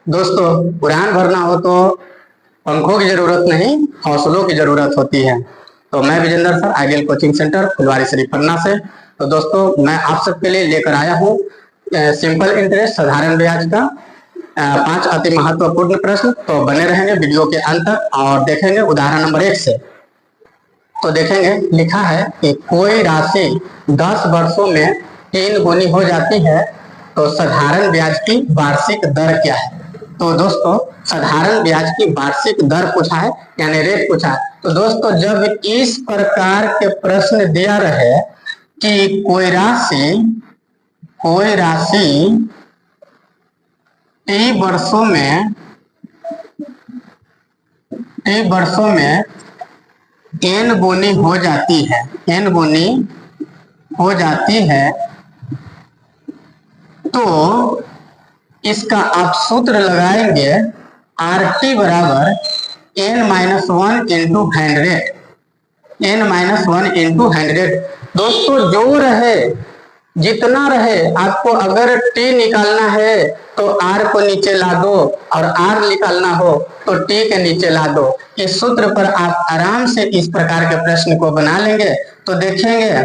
दोस्तों, उड़ान भरना हो तो पंखों की जरूरत नहीं, हौसलों की जरूरत होती है। तो मैं Vijendra sir, ideal coaching centre Phulwari Sharif Panna से। तो दोस्तों, मैं आप सबके लिए लेकर आया हूँ सिंपल इंटरेस्ट साधारण ब्याज का 5 अति महत्वपूर्ण प्रश्न। तो बने रहेंगे वीडियो के अंत तक और देखेंगे उदाहरण नंबर 1 से। तो देखेंगे, लिखा है कि कोई राशि 10 वर्षों में 3 गुनी हो जाती है, तो साधारण ब्याज की वार्षिक दर क्या है। तो दोस्तों, साधारण ब्याज की वार्षिक दर पूछा है, यानी रेट पूछा है। तो दोस्तों, जब इस प्रकार के प्रश्न दिया रहे कि कोई राशि टी वर्षों में n गुनी हो जाती है, तो इसका आप सूत्र लगाएंगे RT बराबर n-1 इंटू 100। दोस्तों, जो रहे जितना रहे, आपको अगर T निकालना है तो R को नीचे ला दो, और R निकालना हो तो T के नीचे ला दो। इस सूत्र पर आप आराम से इस प्रकार के प्रश्न को बना लेंगे। तो देखेंगे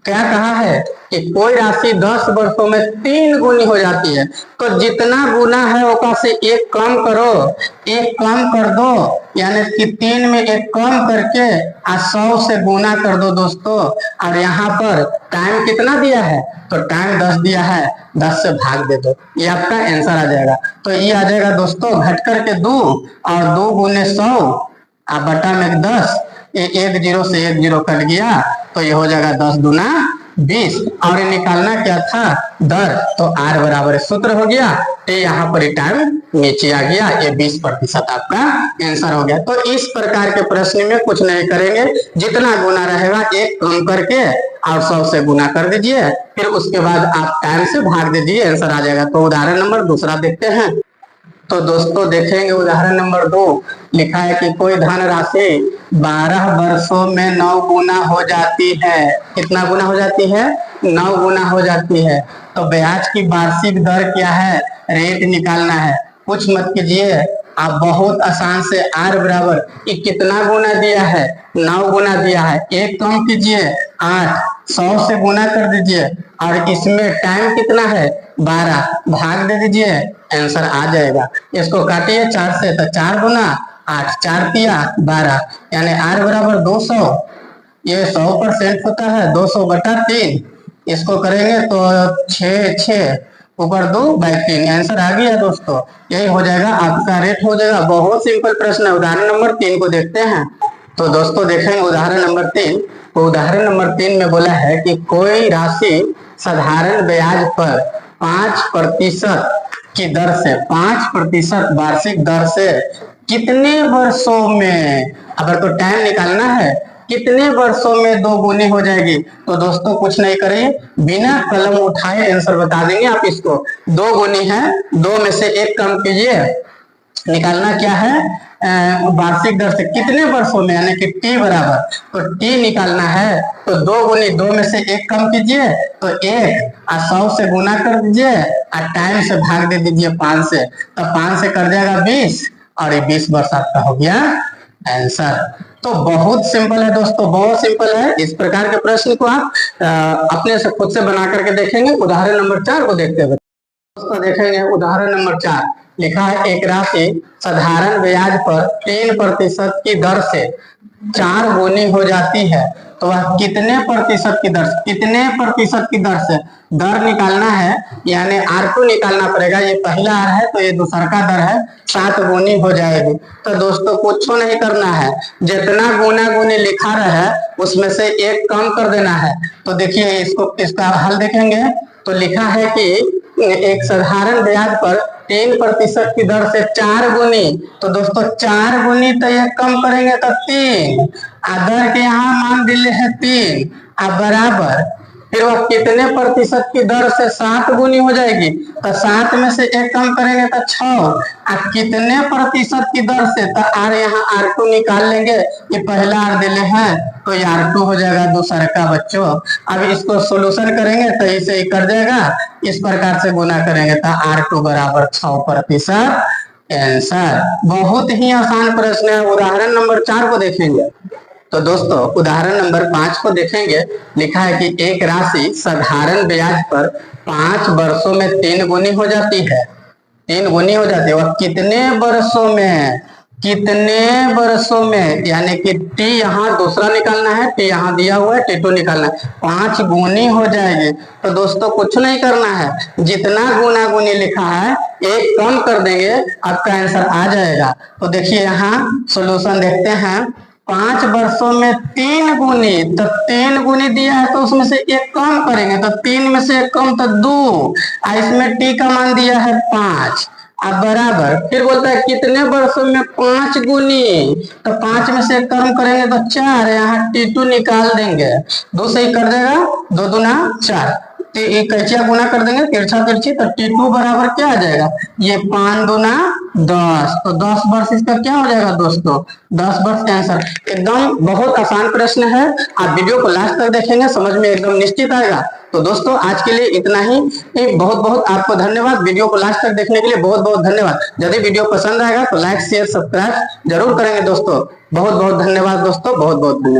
क्या कहा है कि कोई राशि 10 वर्षों में 3 गुनी हो जाती है, तो जितना गुना है ओका से एक कम करो, एक कम कर दो, यानी कि 3 में एक कम करके 100 से गुना कर दो दोस्तों। और यहाँ पर टाइम कितना दिया है, तो टाइम 10 दिया है, 10 से भाग दे दो, ये आपका आंसर आ जाएगा। तो ये आ जाएगा दोस्तों घट करके 2, और 2 गुने 100 बटा में 10, ये 1 0 से 1 0 कट गया, तो ये हो जाएगा 10 दूना 20। और ये निकालना क्या था, दर। तो R बराबर सूत्र हो गया, यहाँ पर टाइम नीचे आ गया, ये 20% आपका आंसर हो गया। तो इस प्रकार के प्रश्न में कुछ नहीं करेंगे, जितना गुना रहेगा एक कम करके और 100 से गुना कर दीजिए, फिर उसके बाद आप टाइम से भाग दीजिए, आंसर आ जाएगा। तो उदाहरण नंबर 2 देखते हैं। तो दोस्तों देखेंगे उदाहरण नंबर 2, लिखा है कि कोई धनराशि 12 वर्षों में 9 गुना हो जाती है। कितना गुना हो जाती है, 9 गुना हो जाती है। तो ब्याज की वार्षिक दर क्या है, रेट निकालना है। कुछ मत कीजिए, आप बहुत आसान से R बराबर कितना गुना दिया है, 9 गुना दिया है, एक कम कीजिए 8, 100 से गुना कर दीजिए, और इसमें टाइम कितना है 12, भाग दे दीजिए, आंसर आ जाएगा। इसको काटिए 4 से, तो 4 गुना 8, 4 तिया 12, यानी R बराबर 200। ये 100% होता है, 200 बटा 3, इसको करेंगे तो 6 ऊपर 2/3, आंसर आ गया दोस्तों। यही हो जाएगा आपका रेट हो जाएगा। बहुत सिंपल प्रश्न है। उदाहरण नंबर 3 को देखते हैं। तो दोस्तों देखेंगे उदाहरण नंबर 3। तो उदाहरण नंबर 3 में बोला है कि कोई राशि साधारण ब्याज पर 5% की दर से, 5% वार्षिक दर से कितने वर्षों में, अगर तो टाइम निकालना है, कितने वर्षों में 2 गुनी हो जाएगी। तो दोस्तों कुछ नहीं करिए, बिना कलम उठाए आंसर बता देंगे आप इसको। 2 गुनी है, 2 में से 1 कम कीजिए, निकालना क्या है वार्षिक दर से कितने वर्षों में, यानी कि T बराबर, तो T निकालना है तो 2 गुनी 2 में से 1 कम कीजिए, तो 1, और 100 से गुना कर दीजिए, और टाइम से भाग दे दीजिए 5 से, तो 5 से कर जाएगा 20, और ये 20 वर्ष आपका हो गया आंसर। तो बहुत सिंपल है दोस्तों, बहुत सिंपल है। इस प्रकार के प्रश्न को आप अपने से खुद से बना करके देखेंगे। उदाहरण नंबर 4 को देखते हैं दोस्तों। देखेंगे उदाहरण नंबर 4, लिखा है एक राशि साधारण ब्याज पर 3% की दर से 4 गुनी हो जाती है, तो वह कितने प्रतिशत की दर से, कितने प्रतिशत की दर से दर निकालना है, यानी R2 निकालना पड़ेगा। ये पहला R है, तो ये दूसरा का दर है, 7 गुनी हो जाएगी। तो दोस्तों कुछ नहीं करना है, जितना गुना गुनी लिखा रहा है उसमें से 1 कम कर देना है। तो देखिए इसका हल देखेंगे, तो लिखा है कि एक साधारण ब्याज पर 3% की दर से 4 गुनी, तो दोस्तों 4 गुनी तो ये कम करेंगे तो 3, दर के यहाँ मान दिले है 3, बराबर, फिर वह कितने प्रतिशत की दर से 7 गुनी हो जाएगी, तो 7 में से 1 कम करेंगे तो 6, कितने प्रतिशत की दर से, तो R यहाँ R2 निकाल लेंगे। ये पहला R दिले हैं, तो ये R2 हो जाएगा दूसरा का बच्चों। अब इसको सोल्यूशन करेंगे तो इसे ही कर जाएगा, इस प्रकार से गुना करेंगे तो R2 बराबर 6% आंसर। बहुत ही आसान प्रश्न है। उदाहरण नंबर 4 को देखेंगे तो दोस्तों उदाहरण नंबर 5 को देखेंगे। लिखा है कि एक राशि साधारण ब्याज पर 5 वर्षों में 3 गुनी हो जाती है। 3 गुनी हो जाती है। वह कितने वर्षों में, कितने वर्षों में, यानी कि टी यहाँ दूसरा निकालना है, टी यहाँ दिया हुआ है, टी2 निकालना है। 5 गुनी हो जाएगी। तो दोस्तों कुछ नहीं करना है, जितना गुना गुनी लिखा है एक कम कर देंगे, आपका आंसर आ जाएगा। तो देखिए यहाँ सोल्यूशन देखते हैं। 5 वर्षों में 3 गुनी, तो 3 गुनी दिया है तो उसमें से एक कम करेंगे, तो 3 में से एक कम तो 2, इसमें टी का मान दिया है 5। अब बराबर फिर बोलता है कितने वर्षों में 5 गुनी, तो 5 में से कम करेंगे तो 4, यहाँ टी2 निकाल देंगे। 2 से ही कर देगा, 2 दूना 4, कैचिया गुना कर देंगे, तिरछा तिरछी, तो टी2 बराबर क्या आ जाएगा, ये 5 दूना 10, तो 10 वर्ष इसका क्या हो जाएगा दोस्तों, 10 वर्ष का आंसर। एकदम बहुत आसान प्रश्न है। आप वीडियो को लास्ट तक देखेंगे, समझ में एकदम निश्चित आएगा। तो दोस्तों आज के लिए इतना ही। बहुत बहुत आपको धन्यवाद। वीडियो को लास्ट तक देखने के लिए बहुत बहुत धन्यवाद। यदि वीडियो पसंद आएगा तो लाइक शेयर सब्सक्राइब जरूर करेंगे दोस्तों। बहुत बहुत धन्यवाद दोस्तों, बहुत बहुत धन्यवाद।